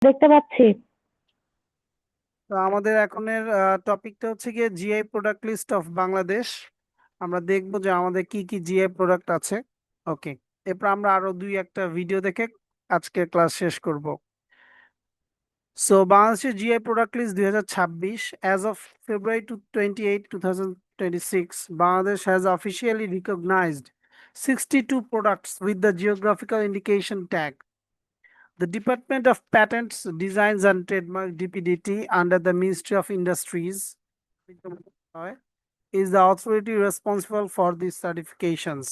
দেখতে পাচ্ছি। তো আমাদের এখনের টপিকটা হচ্ছে গিয়ে GI product list of Bangladesh. আমরা দেখবো যে আমাদের কি কি জিআই প্রোডাক্ট আছে। ওকে, এরপর আমরা আরো দুই একটা ভিডিও দেখে আজকে ক্লাস শেষ করব। সো বাংলাদেশের GI product list 2026 as of February 28 2026, Bangladesh has officially recognised 62 products with the geographical indication tag. The Department of Patents, Designs and Trademark (DPDT) under the Ministry of Industries is the authority responsible for these certifications.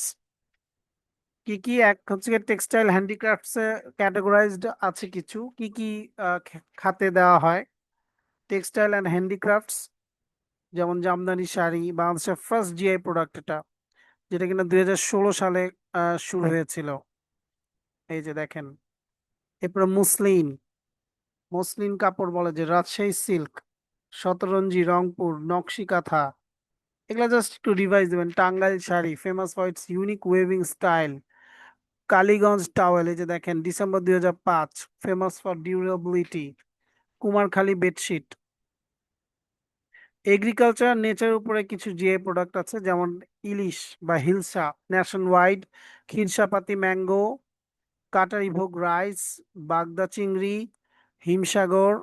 কি কি এক হচ্ছে textile handicrafts এ categorised আছে, কিছু কি কি খাতে দেওয়া হয়। টেক্সটাইল অ্যান্ড হ্যান্ডিক্রাফটস, যেমন জামদানি শাড়ি বাংলাদেশের ফার্স্ট জিআই প্রোডাক্ট, এটা যেটা কিনা 2016 সালে শুরু হয়েছিল। এই যে দেখেন। এরপরে মুসলিন, মসলিন কাপড় বলে যে রাজশাহী সিল্ক, শতরঞ্জি, রংপুর, নকশি কাঁথা, এগুলা জাস্ট একটু রিভাইজ দেবেন। Tangail sari famous for its unique weaving style. Kaliganj towel, এই যে দেখেন December 2005, famous for durability. Kumarkhali bedsheet. Agriculture নেচারের উপরে কিছু জিআই প্রোডাক্ট আছে, যেমন ইলিশ বা hilsa nationwide, Khirsapati mango, Katari Bhog rice, বাগদা চিংড়ি, Himsagar,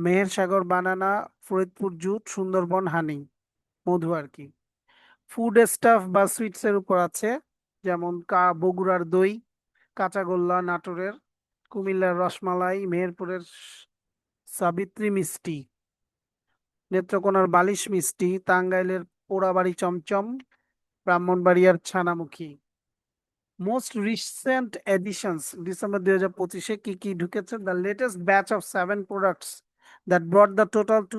Meher Sagar banana, Faridpur jute, Sundarban honey, মধু আর কি। ফুড স্টাফ বা সুইটস এর উপর আছে, যেমন বগুড়ার দই, কাঁচাগোল্লা নাটোরের, কুমিল্লার রসমালাই, মেহেরপুরের সাবিত্রী মিষ্টি, নেত্রকোনার বালিশ মিষ্টি, টাঙ্গাইলের পোড়াবাড়ি চমচম, ব্রাহ্মণবাড়িয়ার chanamukhi. Most recent additions December 2025-এ কি কি ঢুকেছে? The latest batch of 7 products that brought the total to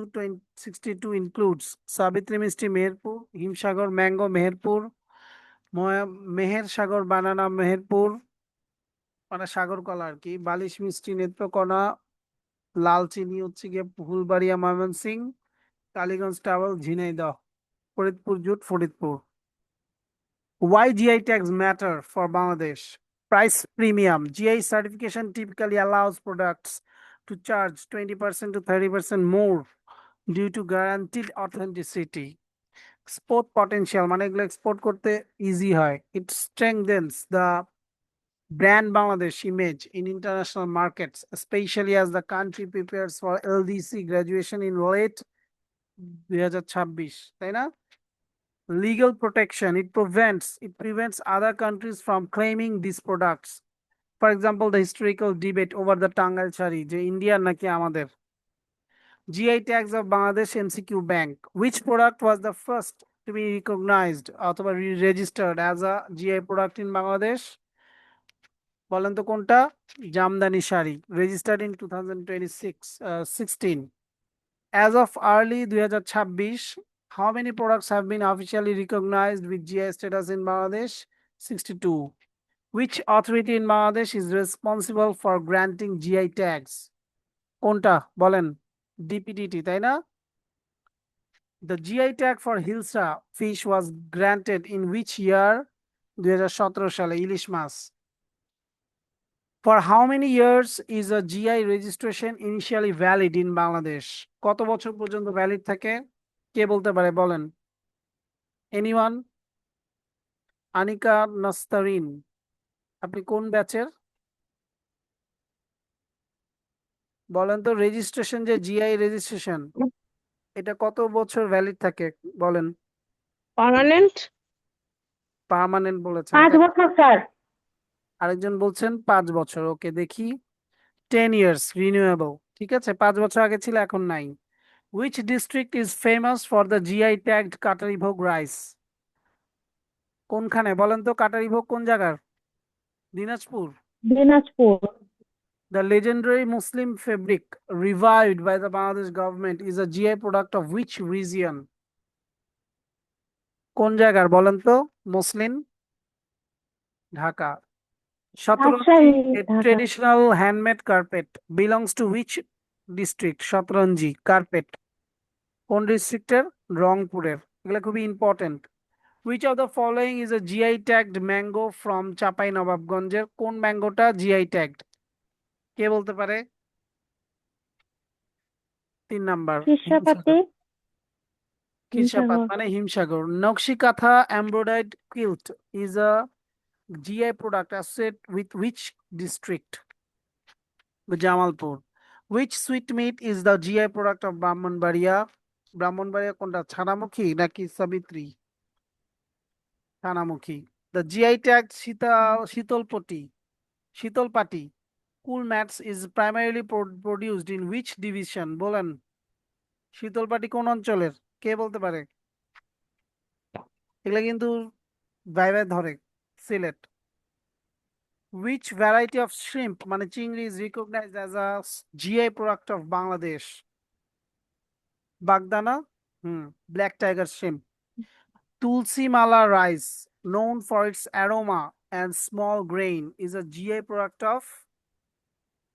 62 includes Sabitri mishti Meherpur, Himsagar mango Meherpur, Meher Sagar banana Meherpur, মানে সাগর কলা আর কি, বালিশ মিষ্টি নেত্রকোনা, লাল চিনি হচ্ছে গিয়ে Phulbaria Mymensingh, Kaliganj towel Jhenaidah, Faridpur jute Faridpur. Why GI tags matter for Bangladesh? Price premium. GI certification typically allows products to charge 20% to 30% more due to guaranteed authenticity. Export potential, মানে এগুলো এক্সপোর্ট করতে ইজি হয়। It strengthens the brand Bangladesh image in international markets, especially as the country prepares for LDC graduation in late 2026, তাই না? Legal protection, it prevents other countries from claiming these products. For example, the historical debate over the Tangal Chari, যে ইন্ডিয়ার নাকি আমাদের। GI tags of Bangladesh MCQ Bank. Which product was the first to be recognized অথবা registered as a GI product in Bangladesh? বলেন তো কোনটা? Jamdani sari, registered in 2016. As of early 2026, how many products have been officially recognized with GI status in Bangladesh? 62. Which authority in Bangladesh is responsible for granting GI tags? কোনটা বলেন? DPDT, তাই না? The GI tag for Hilsa fish was granted in which year? 2017 সালে, ইলিশ মাছ। For how many years is a GI registration initially valid in Bangladesh? কত বছর পর্যন্ত valid থাকে? কে বলতে পারে বলেন? এনিওয়ান? আনিকা নাস্তারিন, আপনি কোন ব্যাচের? বলেন তো, রেজিস্ট্রেশন যে জিআই রেজিস্ট্রেশন, এটা কত বছর ভ্যালিড থাকে বলেন? পার্মানেন্ট। পার্মানেন্ট বলেছেন, 5 বছর স্যার। আরেকজন বলছেন 5 বছর। ওকে, দেখি। 10 years রিনিউয়েবল। ঠিক আছে, 5 বছর আগে ছিল, এখন নাই। Which district is famous for the GI tagged Katari Bhog rice? কোনখানে বলেন তো, কাটারি ভোগ কোন জায়গার? Dinajpur. Dinajpur. The legendary Muslim fabric revived by the Bangladesh government is a GI product of which region? কোন জায়গার বলেন তো? Muslin, Dhaka. Shatranji, Rajshahi. a Dhaka. traditional handmade carpet, belongs to which district? Shatranji carpet কোন ডিস্ট্রিক্টের? রংপুরের। এগুলো খুবই important. Which of the following is a GI tagged mango from চাপাই নবাবগঞ্জের? কোন ম্যাঙ্গোটা জিআই ট্যাগড? কে বলতে পারে? 3 নাম্বার শীর্ষপাতি ক্ষীরসাপাত হিমসাগর মানে হিমসাগর। নকশি কাঁথা embroidered killed is a GI product associated with which district? Jamalpur. Which sweet meat is the GI product of Brahmanbaria? Brahmanbaria কোনটা, ছানামুখী নাকি সাবিত্রী? ছানামুখী। The GI tag শীতলপাটি cool mats is primarily produced in which division? বলেন, শীতলপাটি কোন অঞ্চলের, কে বলতে পারে? এগুলা কিন্তু ভাইভাই ধরে। Sylhet. Which variety of shrimp মানে চিংড়ি is recognized as a GI product of Bangladesh? বাগদানা, black tiger shrimp. Tulsi mala rice, known for its aroma and small grain, is a GI product of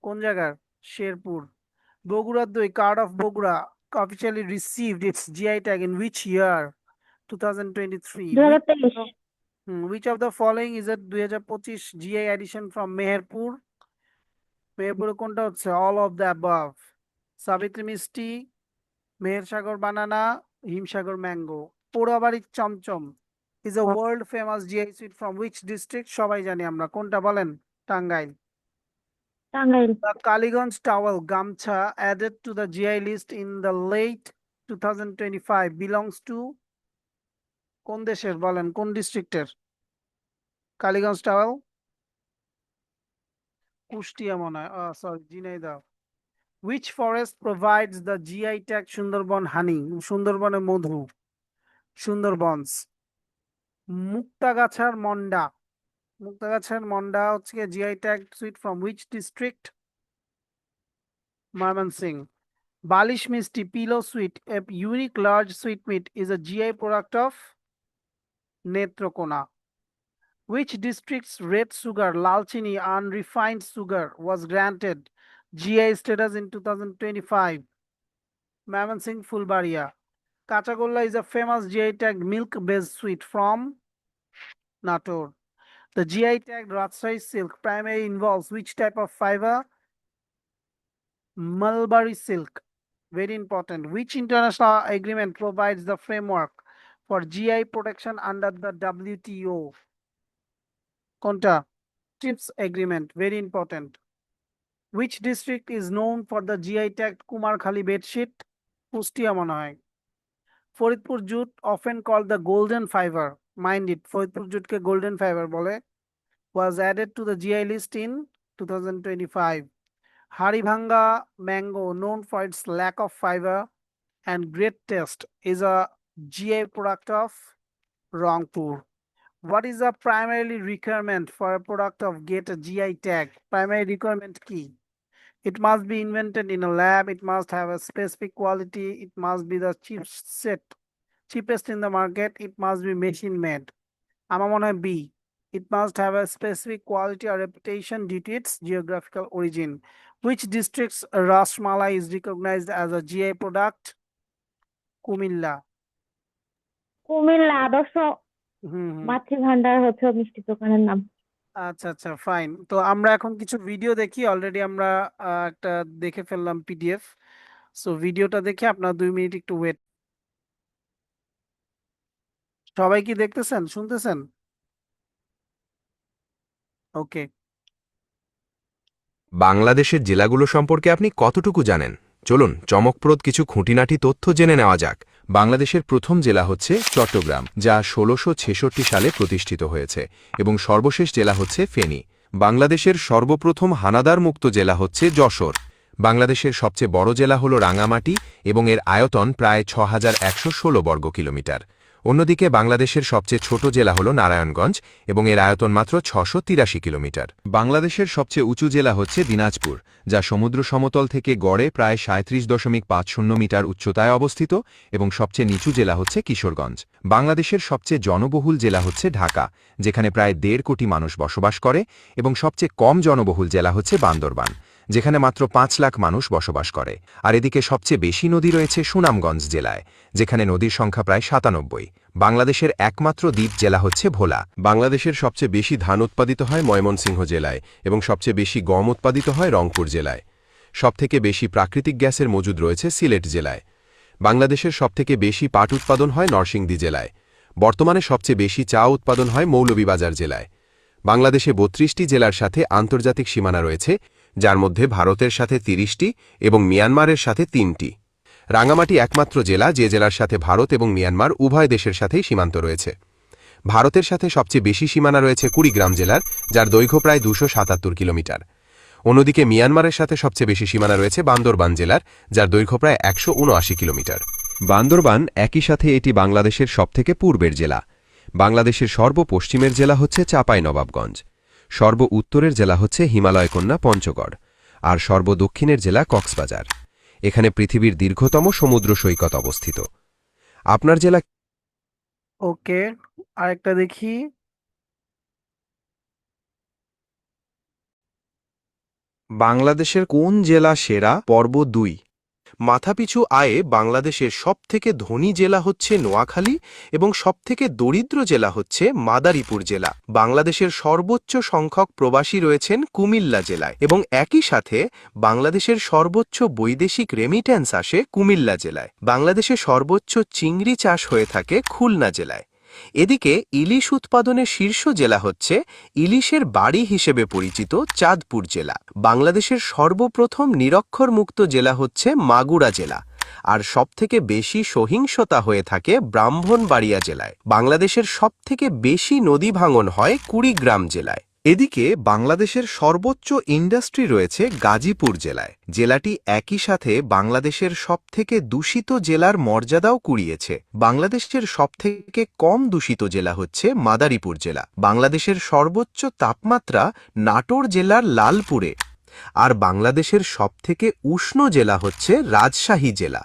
কোন জায়গার? শেরপুর। বগুড়া দই, card of Bogura, officially received its GI tag in which year? 2023. 2023 Which of the following is a 2025 GI addition from Meherpur? মেহেরপুরে কোনটা হচ্ছে? All of the above. Sabitri মিষ্টি, Mehersagar banana, Himsagar mango. পোড়াবাড়ির chomchom is a world famous GI sweet from which district? সবাই জানি আমরা, কোনটা বলেন? টাঙ্গাইল। টাঙ্গাইল The কালীগঞ্জ টাওয়াল গামছা added to the GI list in the late 2025 belongs to কোন দেশের? বলেন, কোন ডিস্ট্রিক্টের? কালীগঞ্জ টাওয়াল কুষ্টিয়া মনে হয়, sorry Jhenaidah. Which forest provides the GI tag Sundarban honey? সুন্দরবনের মধু, সুন্দরবনস। মুক্তাগাছার মন্ডা হচ্ছে GI tag sweet from which district? Mymensingh. বালিশ মিষ্টি pillow sweet, a unique large sweet meat, is a GI product of Netrokona. Which district's red sugar, Lalchini unrefined sugar, was granted GI status in 2025? Mymensingh Fulbaria. Kachagolla is a famous GI tagged milk-based sweet from Nator. The GI tagged Rajshahi silk primarily involves which type of fiber? Mulberry silk. Very important. Which international agreement provides the framework for GI protection under the WTO? Konta? TRIPS agreement. Very important. Which district is known for the GI tagged Kumarkhali bedsheet? Kustia mone hoy. Faridpur jute, often called the golden fiber, mind it, Faridpur jute ke golden fiber bole, was added to the GI list in 2025. Haribhanga mango, known for its lack of fiber and great taste, is a GI product of Rangpur. What is the primary requirement for a product of get a GI tag? Primary requirement key. It must be invented in a lab, it must have a specific quality, it must be the cheapest in the market, it must be machine made. আমার মনে হয় B. It must have a specific quality or reputation due to its geographical origin. Which district's Rasmalai is recognized as a GI product? Comilla. Comilla আদর্শ হুম। মাতৃভান্ডার হচ্ছে মিষ্টি দোকানের নাম। আচ্ছা আচ্ছা ফাইন। তো আমরা এখন কিছু ভিডিও দেখি, অলরেডি আমরা একটা দেখে ফেললাম PDF। সো ভিডিওটা দেখে আপনারা 2 মিনিট একটু ওয়েট। সবাই কি দেখতেছেন, শুনতেছেন? ওকে। বাংলাদেশের জেলাগুলো সম্পর্কে আপনি কতটুকু জানেন? চলুন চমকপ্রদ কিছু খুঁটিনাটি তথ্য জেনে নেওয়া যাক। বাংলাদেশের প্রথম জেলা হচ্ছে চট্টগ্রাম, যা ১৬৬৬ সালে প্রতিষ্ঠিত হয়েছে, এবং সর্বশেষ জেলা হচ্ছে ফেনী। বাংলাদেশের সর্বপ্রথম হানাদার মুক্ত জেলা হচ্ছে যশোর। বাংলাদেশের সবচেয়ে বড় জেলা হল রাঙামাটি, এবং এর আয়তন প্রায় ৬,১১৬ বর্গ কিলোমিটার। অন্যদিকে বাংলাদেশের সবচেয়ে ছোট জেলা হল নারায়ণগঞ্জ, এবং এর আয়তন মাত্র ৬৮৩ কিলোমিটার। বাংলাদেশের সবচেয়ে উঁচু জেলা হচ্ছে দিনাজপুর, যা সমুদ্র সমতল থেকে গড়ে প্রায় ৩৭.৫০ মিটার উচ্চতায় অবস্থিত, এবং সবচেয়ে নিচু জেলা হচ্ছে কিশোরগঞ্জ। বাংলাদেশের সবচেয়ে জনবহুল জেলা হচ্ছে ঢাকা, যেখানে প্রায় ১.৫ কোটি মানুষ বসবাস করে, এবং সবচেয়ে কম জনবহুল জেলা হচ্ছে বান্দরবান, যেখানে মাত্র ৫ লাখ মানুষ বসবাস করে। আর এদিকে সবচেয়ে বেশি নদী রয়েছে সুনামগঞ্জ জেলায়, যেখানে নদীর সংখ্যা প্রায় ৯৭। বাংলাদেশের একমাত্র দ্বীপ জেলা হচ্ছে ভোলা। বাংলাদেশের সবচেয়ে বেশি ধান উৎপাদিত হয় ময়মনসিংহ জেলায়, এবং সবচেয়ে বেশি গম উৎপাদিত হয় রংপুর জেলায়। সবথেকে বেশি প্রাকৃতিক গ্যাসের মজুদ রয়েছে সিলেট জেলায়। বাংলাদেশের সবথেকে বেশি পাট উৎপাদন হয় নরসিংদী জেলায়। বর্তমানে সবচেয়ে বেশি চা উৎপাদন হয় মৌলভীবাজার জেলায়। বাংলাদেশে ৩২টি জেলার সাথে আন্তর্জাতিক সীমানা রয়েছে, যার মধ্যে ভারতের সাথে ৩০টি এবং মিয়ানমারের সাথে ৩টি। রাঙামাটি একমাত্র জেলা যে জেলার সাথে ভারত এবং মিয়ানমার উভয় দেশের সাথেই সীমান্ত রয়েছে। ভারতের সাথে সবচেয়ে বেশি সীমানা রয়েছে কুড়িগ্রাম জেলার, যার দৈর্ঘ্য প্রায় ২৭৭ কিলোমিটার। অন্যদিকে মিয়ানমারের সাথে সবচেয়ে বেশি সীমানা রয়েছে বান্দরবান জেলার, যার দৈর্ঘ্য প্রায় ১৭৯ কিলোমিটার। বান্দরবান একই সাথে এটি বাংলাদেশের সবথেকে পূর্বের জেলা। বাংলাদেশের সর্বপশ্চিমের জেলা হচ্ছে চাঁপাইনবাবগঞ্জ, সর্ব উত্তরের জেলা হচ্ছে হিমালয়কন্যা পঞ্চগড়, আর সর্বদক্ষিণের জেলা কক্সবাজার। এখানে পৃথিবীর দীর্ঘতম সমুদ্র সৈকত অবস্থিত। আপনার জেলা ওকে, আরেকটা দেখি। বাংলাদেশের কোন জেলা সেরা? পর্ব ২। মাথাপিছু আয়ে বাংলাদেশের সবথেকে ধনী জেলা হচ্ছে নোয়াখালী এবং সবথেকে দরিদ্র জেলা হচ্ছে মাদারীপুর জেলা। বাংলাদেশের সর্বোচ্চ সংখ্যক প্রবাসী রয়েছেন কুমিল্লা জেলায় এবং একই সাথে বাংলাদেশের সর্বোচ্চ বৈদেশিক রেমিট্যান্স আসে কুমিল্লা জেলায়। বাংলাদেশে সর্বোচ্চ চিংড়ি চাষ হয়ে থাকে খুলনা জেলায়। এদিকে ইলিশ উৎপাদনের শীর্ষ জেলা হচ্ছে ইলিশের বাড়ি হিসেবে পরিচিত চাঁদপুর জেলা। বাংলাদেশের সর্বপ্রথম নিরক্ষরমুক্ত জেলা হচ্ছে মাগুরা জেলা, আর সবথেকে বেশি সহিংসতা হয়ে থাকে ব্রাহ্মণবাড়িয়া জেলায়। বাংলাদেশের সবথেকে বেশি নদী ভাঙন হয় কুড়িগ্রাম জেলায়। এদিকে বাংলাদেশের সর্বোচ্চ ইন্ডাস্ট্রি রয়েছে গাজীপুর জেলায়। জেলাটি একই সাথে বাংলাদেশের সবথেকে দূষিত জেলার মর্যাদাও কুড়িয়েছে। বাংলাদেশের সবথেকে কম দূষিত জেলা হচ্ছে মাদারীপুর জেলা। বাংলাদেশের সর্বোচ্চ তাপমাত্রা নাটোর জেলার লালপুরে, আর বাংলাদেশের সবথেকে উষ্ণ জেলা হচ্ছে রাজশাহী জেলা।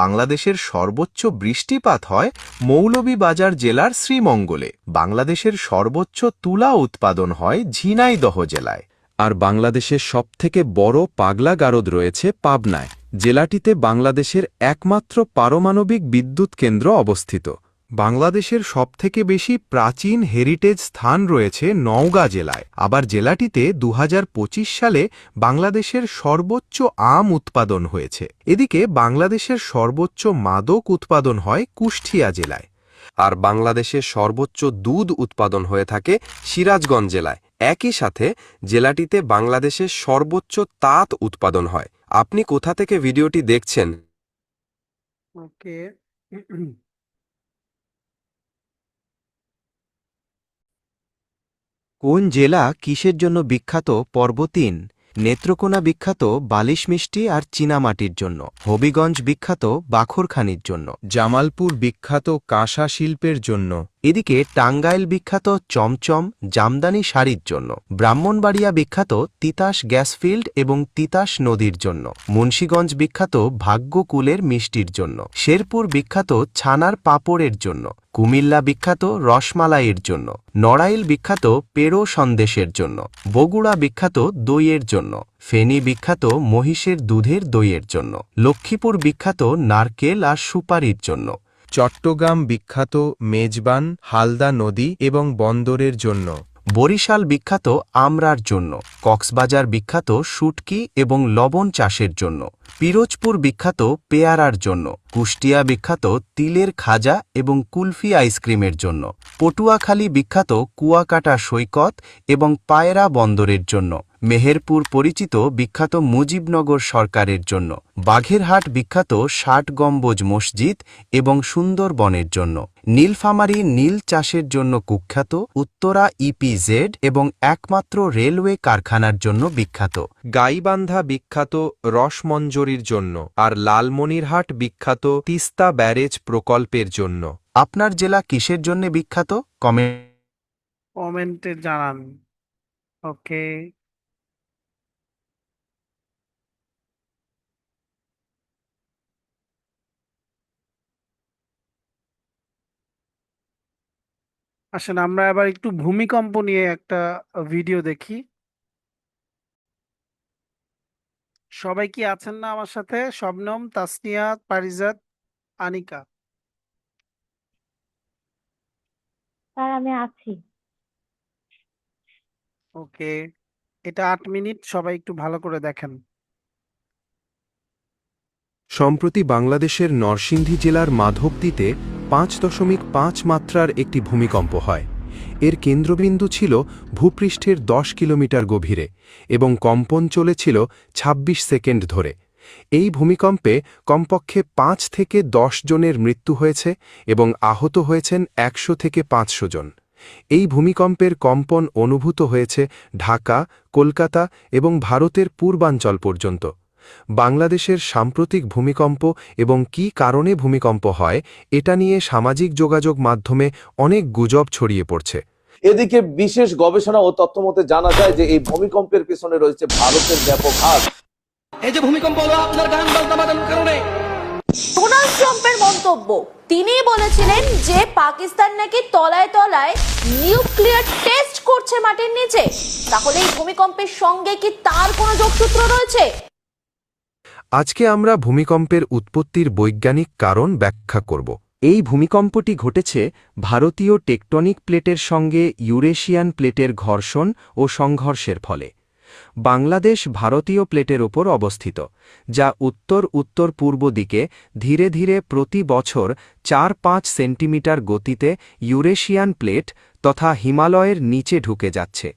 বাংলাদেশের সর্বোচ্চ বৃষ্টিপাত হয় মৌলভীবাজার জেলার শ্রীমঙ্গলে। বাংলাদেশের সর্বোচ্চ তুলা উৎপাদন হয় ঝিনাইদহ জেলায়। আর বাংলাদেশের সবথেকে বড় পাগলা গারদ রয়েছে পাবনায়। জেলাটিতে বাংলাদেশের একমাত্র পারমাণবিক বিদ্যুৎ কেন্দ্র অবস্থিত। বাংলাদেশের সবথেকে বেশি প্রাচীন হেরিটেজ স্থান রয়েছে নওগাঁ জেলায়। আবার জেলাটিতে ২০২৫ সালে বাংলাদেশের সর্বোচ্চ আম উৎপাদন হয়েছে। এদিকে বাংলাদেশের সর্বোচ্চ মাদক উৎপাদন হয় কুষ্টিয়া জেলায়। আর বাংলাদেশের সর্বোচ্চ দুধ উৎপাদন হয়ে থাকে সিরাজগঞ্জ জেলায়। একই সাথে জেলাটিতে বাংলাদেশের সর্বোচ্চ তাঁত উৎপাদন হয়। আপনি কোথা থেকে ভিডিওটি দেখছেন? ওকে, কোন জেলা কিসের জন্য বিখ্যাত? পর্ব ৩। নেত্রকোনা বিখ্যাত বালিশ মিষ্টি আর চীনামাটির জন্য। হবিগঞ্জ বিখ্যাত বাখরখানির জন্য। জামালপুর বিখ্যাত কাঁসা শিল্পের জন্য। এদিকে টাঙ্গাইল বিখ্যাত চমচম জামদানি শাড়ির জন্য। ব্রাহ্মণবাড়িয়া বিখ্যাত তিতাস গ্যাস ফিল্ড এবং তিতাস নদীর জন্য। মুন্সীগঞ্জ বিখ্যাত ভাগ্যকুলের মিষ্টির জন্য। শেরপুর বিখ্যাত ছানার পাঁপড়ের জন্য। কুমিল্লা বিখ্যাত রসমালাইয়ের জন্য। নড়াইল বিখ্যাত পেড়ো সন্দেশের জন্য। বগুড়া বিখ্যাত দইয়ের জন্য। ফেনী বিখ্যাত মহিষের দুধের দইয়ের জন্য। লক্ষ্মীপুর বিখ্যাত নারকেল আর সুপারির জন্য। চট্টগ্রাম বিখ্যাত মেজবান, হালদা নদী এবং বন্দরের জন্য। বরিশাল বিখ্যাত আমড়ার জন্য। কক্সবাজার বিখ্যাত শুটকি এবং লবণ চাষের জন্য। পিরোজপুর বিখ্যাত পেয়ারার জন্য। কুষ্টিয়া বিখ্যাত তিলের খাজা এবং কুলফি আইসক্রিমের জন্য। পটুয়াখালী বিখ্যাত কুয়াকাটা সৈকত এবং পায়রা বন্দরের জন্য। মেহেরপুর পরিচিত বিখ্যাত মুজিবনগর সরকারের জন্য। বাঘেরহাট বিখ্যাত ৬০ গম্বুজ মসজিদ এবং সুন্দরবনের জন্য। নীলফামারী নীল চাষের জন্য কুখ্যাত। উত্তরা ইপিজেড এবং একমাত্র রেলওয়ে কারখানার জন্য বিখ্যাত। গাইবান্ধা বিখ্যাত রসমঞ্জরির জন্য, আর লালমনিরহাট বিখ্যাত তিস্তা ব্যারেজ প্রকল্পের জন্য। আপনার জেলা কিসের জন্য বিখ্যাত? কমেন্টে জানান। ওকে, আসেন আমরা এবার একটু ভূমিকম্প নিয়ে একটা ভিডিও দেখি। সবাই কি আছেন না আমার সাথে? শবনম, তাসনিয়া, পারিজাত, আনিকা। স্যার আমি আছি। ওকে, এটা ৮ মিনিট, সবাই একটু ভালো করে দেখেন। সম্প্রতি বাংলাদেশের নরসিংদী জেলার মাধবদীতে 5.5 মাত্রার একটি ভূমিকম্প হয়। এর কেন্দ্রবিন্দু ছিল ভূপৃষ্ঠের 10 কিলোমিটার গভীরে এবং কম্পন চলেছিল 26 সেকেন্ড ধরে। এই ভূমিকম্পে কমপক্ষে 5 থেকে 10 জনের মৃত্যু হয়েছে এবং আহত হয়েছেন 100 থেকে 500 জন। এই ভূমিকম্পের কম্পন অনুভূত হয়েছে ঢাকা, কলকাতা এবং ভারতের পূর্বাঞ্চল পর্যন্ত। বাংলাদেশের সাম্প্রতিক ভূমিকম্প এবং কী কারণে ভূমিকম্প হয় এটা নিয়ে সামাজিক যোগাযোগ মাধ্যমে অনেক গুজব ছড়িয়ে পড়ছে। এদিকে বিশেষ গবেষণা ও তথ্য মতে জানা যায় যে এই ভূমিকম্পের পেছনে রয়েছে ভারতের ব্যাপক হাত। এই যে ভূমিকম্প হলো আপনার গান বাজনা বাজানোর কারণে। ডোনাল্ড ট্রাম্পের মন্তব্য, তিনি বলেছিলেন যে পাকিস্তান নাকি তলায় তলায় নিউক্লিয়ার টেস্ট করছে মাটির নিচে। তাহলে এই ভূমিকম্পের সঙ্গে কি তার কোনো যোগসূত্র রয়েছে? আজকে আমরা ভূমিকম্পের উৎপত্তির বৈজ্ঞানিক কারণ ব্যাখ্যা করব। এই ভূমিকম্পটি ঘটেছে ভারতীয় টেকটনিক প্লেটের সঙ্গে ইউরেশিয়ান প্লেটের ঘর্ষণ ও সংঘর্ষের ফলে। বাংলাদেশ ভারতীয় প্লেটের ওপর অবস্থিত, যা উত্তর পূর্ব দিকে ধীরে ধীরে প্রতি বছর 4-5 সেন্টিমিটার গতিতে ইউরেশিয়ান প্লেট তথা হিমালয়ের নিচে ঢুকে যাচ্ছে,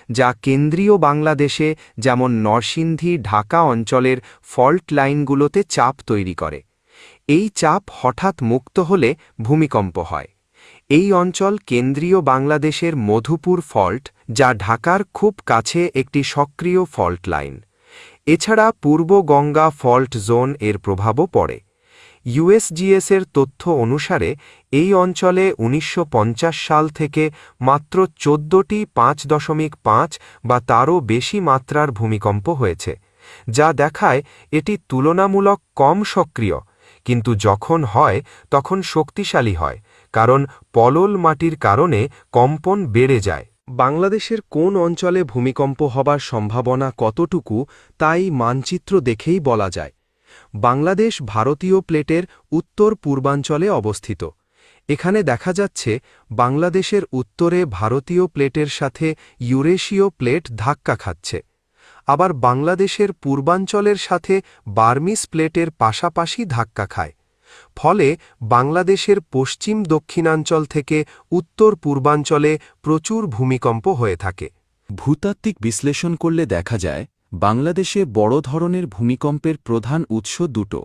যা কেন্দ্রীয় বাংলাদেশে যেমন নরসিংদী, ঢাকা অঞ্চলের ফল্ট লাইনগুলোতে চাপ তৈরি করে। এই চাপ হঠাৎ মুক্ত হলে ভূমিকম্প হয়। এই অঞ্চল কেন্দ্রীয় বাংলাদেশের মধুপুর ফল্ট, যা ঢাকার খুব কাছে একটি সক্রিয় ফল্ট লাইন। এছাড়া পূর্ব গঙ্গা ফল্ট জোন এর প্রভাবও পড়ে। ইউএসজিএস-এর তথ্য অনুসারে এই অঞ্চলে 1950 সাল থেকে মাত্র 14টি 5.5 বা তারও বেশি মাত্রার ভূমিকম্প হয়েছে, যা দেখায় এটি তুলনামূলক কম সক্রিয়, কিন্তু যখন হয় তখন শক্তিশালী হয়, কারণ পলল মাটির কারণে কম্পন বেড়ে যায়। বাংলাদেশের কোন অঞ্চলে ভূমিকম্প হবার সম্ভাবনা কতটুকু তাই মানচিত্র দেখেই বলা যায়। বাংলাদেশ ভারতীয় প্লেটের উত্তর পূর্বাঞ্চলে অবস্থিত। এখানে দেখা যাচ্ছে বাংলাদেশের উত্তরে ভারতীয় প্লেটের সাথে ইউরেশীয় প্লেট ধাক্কা খাচ্ছে। আবার বাংলাদেশের পূর্বাঞ্চলের সাথে বার্মিস প্লেটের পাশাপাশি ধাক্কা খায়। ফলে বাংলাদেশের পশ্চিম দক্ষিণাঞ্চল থেকে উত্তর পূর্বাঞ্চলে প্রচুর ভূমিকম্প হয়ে থাকে। ভূতাত্ত্বিক বিশ্লেষণ করলে দেখা যায় বাংলাদেশে বড় ধরনের ভূমিকম্পের প্রধান উৎস দুটো।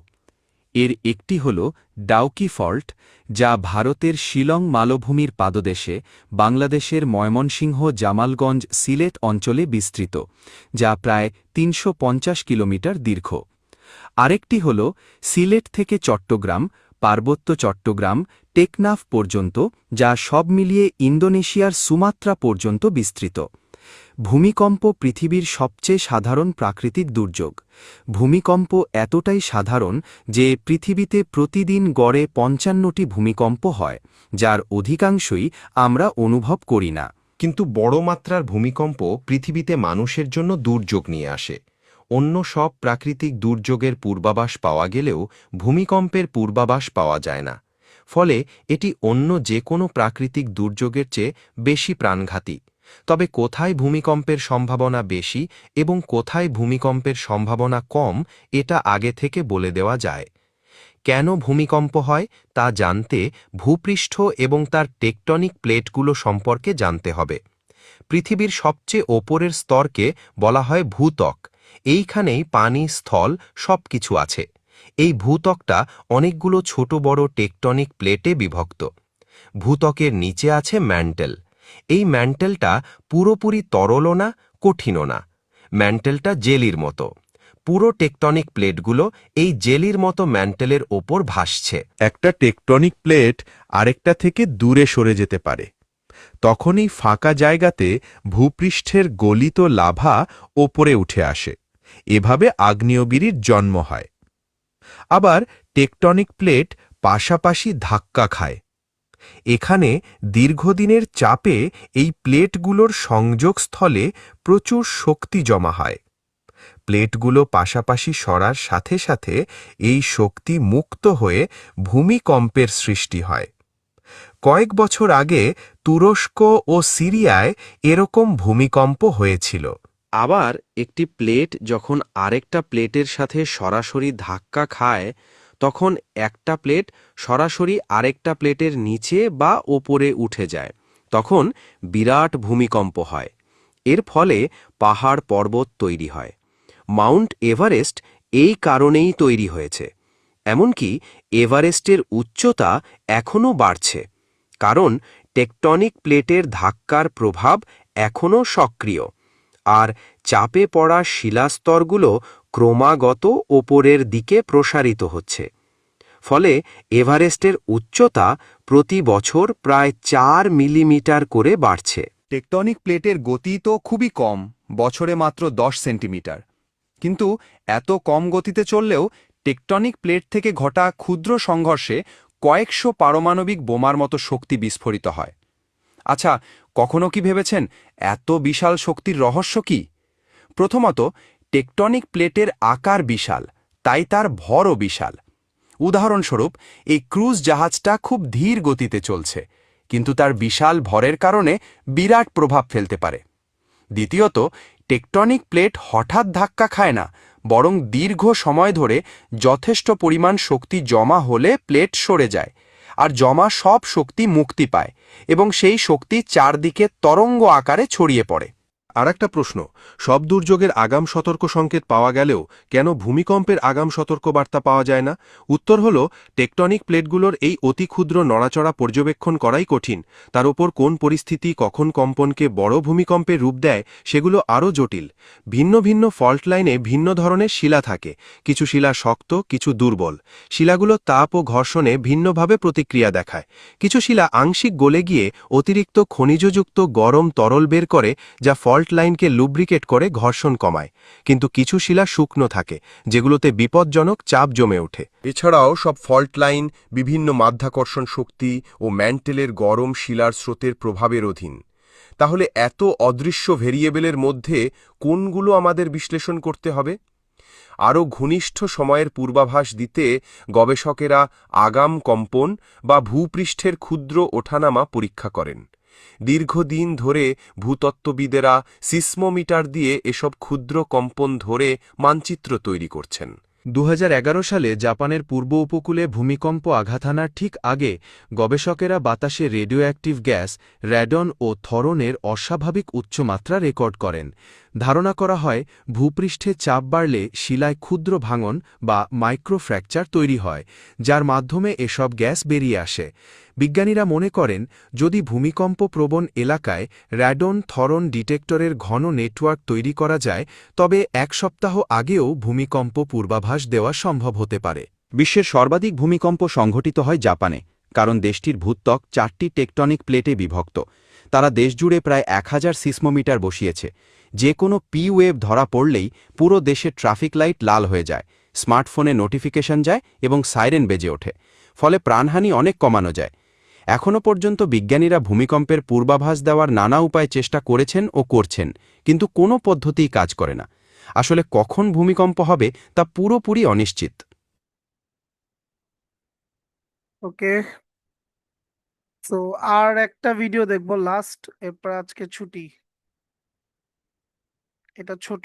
এর একটি হল ডাউকি ফল্ট, যা ভারতের শিলং মালভূমির পাদদেশে বাংলাদেশের ময়মনসিংহ, জামালগঞ্জ, সিলেট অঞ্চলে বিস্তৃত, যা প্রায় 350 কিলোমিটার দীর্ঘ। আরেকটি হল সিলেট থেকে চট্টগ্রাম, পার্বত্য চট্টগ্রাম, টেকনাফ পর্যন্ত, যা সব মিলিয়ে ইন্দোনেশিয়ার সুমাত্রা পর্যন্ত বিস্তৃত। ভূমিকম্প পৃথিবীর সবচেয়ে সাধারণ প্রাকৃতিক দুর্যোগ। ভূমিকম্প এতটাই সাধারণ যে পৃথিবীতে প্রতিদিন গড়ে 55টি ভূমিকম্প হয়, যার অধিকাংশই আমরা অনুভব করি না। কিন্তু বড় মাত্রার ভূমিকম্প পৃথিবীতে মানুষের জন্য দুর্যোগ নিয়ে আসে। অন্য সব প্রাকৃতিক দুর্যোগের পূর্বাভাস পাওয়া গেলেও ভূমিকম্পের পূর্বাভাস পাওয়া যায় না। ফলে এটি অন্য যে কোনো প্রাকৃতিক দুর্যোগের চেয়ে বেশি প্রাণঘাতী। তবে কোথায় ভূমিকম্পের সম্ভাবনা বেশি এবং কোথায় ভূমিকম্পের সম্ভাবনা কম, এটা আগে থেকে বলে দেওয়া যায়। কেন ভূমিকম্প হয় তা জানতে ভূপৃষ্ঠ এবং তার টেকটনিক প্লেটগুলো সম্পর্কে জানতে হবে। পৃথিবীর সবচেয়ে ওপরের স্তরকে বলা হয় ভূত্বক। এইখানেই পানি, স্থল সবকিছু আছে। এই ভূত্বকটা অনেকগুলো ছোট বড় টেকটনিক প্লেটে বিভক্ত। ভূত্বকের নিচে আছে ম্যান্টেল। এই ম্যান্টেলটা পুরোপুরি তরলও না, কঠিনও না। ম্যান্টেলটা জেলির মতো। পুরো টেকটনিক প্লেটগুলো এই জেলির মতো ম্যান্টেলের ওপর ভাসছে। একটা টেকটনিক প্লেট আরেকটা থেকে দূরে সরে যেতে পারে। তখনই ফাঁকা জায়গাতে ভূপৃষ্ঠের গলিত লাভা ওপরে উঠে আসে। এভাবে আগ্নেয়গিরির জন্ম হয়। আবার টেকটনিক প্লেট পাশাপাশি ধাক্কা খায়। এখানে দীর্ঘদিনের চাপে এই প্লেটগুলোর সংযোগস্থলে প্রচুর শক্তি জমা হয়। প্লেটগুলো পাশাপাশি সরার সাথে সাথে এই শক্তি মুক্ত হয়ে ভূমিকম্পের সৃষ্টি হয়। কয়েক বছর আগে তুরস্ক ও সিরিয়ায় এরকম ভূমিকম্প হয়েছিল। আবার একটি প্লেট যখন আরেকটা প্লেটের সাথে সরাসরি ধাক্কা খায় তখন একটা প্লেট সরাসরি আরেকটা প্লেটের নিচে বা ওপরে উঠে যায়, তখন বিরাট ভূমিকম্প হয়। এর ফলে পাহাড় পর্বত তৈরি হয়। মাউন্ট এভারেস্ট এই কারণেই তৈরি হয়েছে। এমনকি এভারেস্টের উচ্চতা এখনও বাড়ছে, কারণ টেকটনিক প্লেটের ধাক্কার প্রভাব এখনও সক্রিয়, আর চাপে পড়া শিলাস্তরগুলো ক্রমাগত ওপরের দিকে প্রসারিত হচ্ছে। ফলে এভারেস্টের উচ্চতা প্রতি বছর প্রায় 4 মিলিমিটার করে বাড়ছে। টেকটনিক প্লেটের গতি তো খুবই কম, বছরে মাত্র 10 সেন্টিমিটার। কিন্তু এত কম গতিতে চললেও টেকটনিক প্লেট থেকে ঘটা ক্ষুদ্র সংঘর্ষে কয়েকশো পারমাণবিক বোমার মতো শক্তি বিস্ফোরিত হয়। আচ্ছা, কখনো কি ভেবেছেন এত বিশাল শক্তির রহস্য কি? প্রথমত, টেকটনিক প্লেটের আকার বিশাল, তাই তার ভরও বিশাল। উদাহরণস্বরূপ, এই ক্রুজ জাহাজটা খুব ধীর গতিতে চলছে, কিন্তু তার বিশাল ভরের কারণে বিরাট প্রভাব ফেলতে পারে। দ্বিতীয়ত, টেকটনিক প্লেট হঠাৎ ধাক্কা খায় না, বরং দীর্ঘ সময় ধরে যথেষ্ট পরিমাণ শক্তি জমা হলে প্লেট সরে যায়, আর জমা সব শক্তি মুক্তি পায় এবং সেই শক্তি চারদিকে তরঙ্গ আকারে ছড়িয়ে পড়ে। আর একটা প্রশ্ন, সব দুর্যোগের আগাম সতর্ক সংকেত পাওয়া গেলেও কেন ভূমিকম্পের আগাম সতর্ক বার্তা পাওয়া যায় না? উত্তর হল, টেকটনিক প্লেটগুলোর এই অতি ক্ষুদ্র নড়াচড়া পর্যবেক্ষণ করাই কঠিন। তার উপর কোন পরিস্থিতি কখন কম্পনকে বড় ভূমিকম্পের রূপ দেয় সেগুলো আরও জটিল। ভিন্ন ভিন্ন ফল্ট লাইনে ভিন্ন ধরনের শিলা থাকে, কিছু শিলা শক্ত, কিছু দুর্বল। শিলাগুলো তাপ ও ঘর্ষণে ভিন্নভাবে প্রতিক্রিয়া দেখায়। কিছু শিলা আংশিক গলে গিয়ে অতিরিক্ত খনিজযুক্ত গরম তরল বের করে, যা ফল্ট লাইনকে লুব্রিকেট করে ঘর্ষণ কমায়। কিন্তু কিছু শিলা শুকনো থাকে, যেগুলোতে বিপজ্জনক চাপ জমে ওঠে। এছাড়াও সব ফল্ট লাইন বিভিন্ন মাধ্যাকর্ষণ শক্তি ও ম্যান্টেলের গরম শিলার স্রোতের প্রভাবের অধীন। তাহলে এত অদৃশ্য ভেরিয়েবলের মধ্যে কোনগুলো আমাদের বিশ্লেষণ করতে হবে? আরও ঘনিষ্ঠ সময়ের পূর্বাভাস দিতে গবেষকেরা আগাম কম্পন বা ভূপৃষ্ঠের ক্ষুদ্র ওঠানামা পরীক্ষা করেন। দীর্ঘদিন ধরে ভূতত্ত্ববিদেরা সিসমোমিটার দিয়ে এসব ক্ষুদ্র কম্পন ধরে মানচিত্র তৈরি করছেন। 2011 সালে জাপানের পূর্ব উপকূলে ভূমিকম্প আঘাত হানার ঠিক আগে গবেষকেরা বাতাসে রেডিও অ্যাক্টিভ গ্যাস র্যাডন ও থরনের অস্বাভাবিক উচ্চমাত্রা রেকর্ড করেন। ধারণা করা হয় ভূপৃষ্ঠে চাপ বাড়লে শিলায় ক্ষুদ্র ভাঙন বা মাইক্রোফ্র্যাকচার তৈরি হয়, যার মাধ্যমে এসব গ্যাস বেরিয়ে আসে। বিজ্ঞানীরা মনে করেন, যদি ভূমিকম্প প্রবণ এলাকায় র্যাডন থরন ডিটেক্টরের ঘন নেটওয়ার্ক তৈরি করা যায়, তবে 1 সপ্তাহ আগেও ভূমিকম্প পূর্বাভাস দেওয়া সম্ভব হতে পারে। বিশ্বের সর্বাধিক ভূমিকম্প সংঘটিত হয় জাপানে, কারণ দেশটির ভূত্বক 4টি টেকটনিক প্লেটে বিভক্ত। তারা দেশজুড়ে প্রায় 1000 সিসমোমিটার বসিয়েছে। যে কোনো পি ওয়েভ ধরা পড়লেই পুরো দেশের ট্রাফিক লাইট লাল হয়ে যায়, স্মার্টফোনে নোটিফিকেশন যায় এবং সাইরেন বেজে ওঠে। ফলে প্রাণহানি অনেক কমানো যায়। এখনও পর্যন্ত বিজ্ঞানীরা ভূমিকম্পের পূর্বাভাস দেওয়ার নানা উপায় চেষ্টা করেছেন ও করছেন, কিন্তু কোনো পদ্ধতিই কাজ করে না। আসলে কখন ভূমিকম্প হবে তা পুরোপুরি অনিশ্চিত। ওকে, তো আর একটা ভিডিও দেখবো লাস্ট, এরপর আজকে ছুটি। এটা ছোট,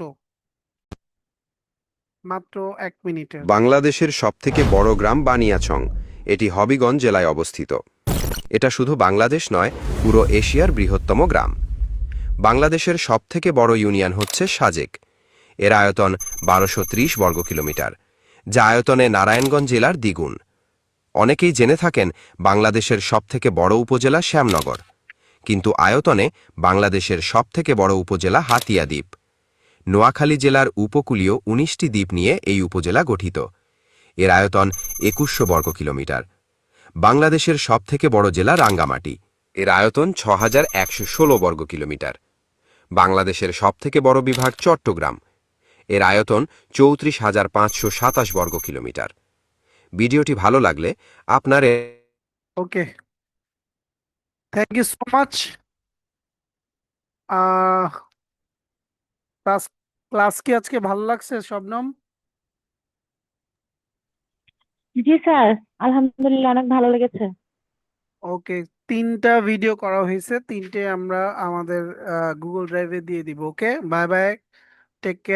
মাত্র 1 মিনিটের। বাংলাদেশের সবথেকে বড় গ্রাম বানিয়াচং। এটি হবিগঞ্জ জেলায় অবস্থিত। এটা শুধু বাংলাদেশ নয়, পুরো এশিয়ার বৃহত্তম গ্রাম। বাংলাদেশের সবথেকে বড় ইউনিয়ন হচ্ছে সাজেক। এর আয়তন 1230 বর্গ কিলোমিটার, যা আয়তনে নারায়ণগঞ্জ জেলার দ্বিগুণ। অনেকেই জেনে থাকেন বাংলাদেশের সবথেকে বড় উপজেলা শ্যামনগর, কিন্তু আয়তনে বাংলাদেশের সবথেকে বড় উপজেলা হাতিয়া দ্বীপ। নোয়াখালী জেলার উপকূলীয় 19টি দ্বীপ নিয়ে এই উপজেলা গঠিত। এর আয়তন 2100 বর্গ কিলোমিটার। বাংলাদেশের সবথেকে বড় জেলা রাঙ্গামাটি। এর আয়তন 6116 বর্গ কিলোমিটার। বাংলাদেশের সবথেকে বড় বিভাগ চট্টগ্রাম। এর আয়তন 34527 বর্গ কিলোমিটার। ভিডিওটি ভালো লাগলে আপনার okay, thank you so much. Class কি আজকে ভালো লাগছে শবনম? জি স্যার, আলহামদুলিল্লাহ অনেক ভালো লেগেছে। ওকে, 3টা ভিডিও করা হয়েছে, 3টে আমরা আমাদের গুগল ড্রাইভে দিয়ে দিব। Okay, bye bye. Take care.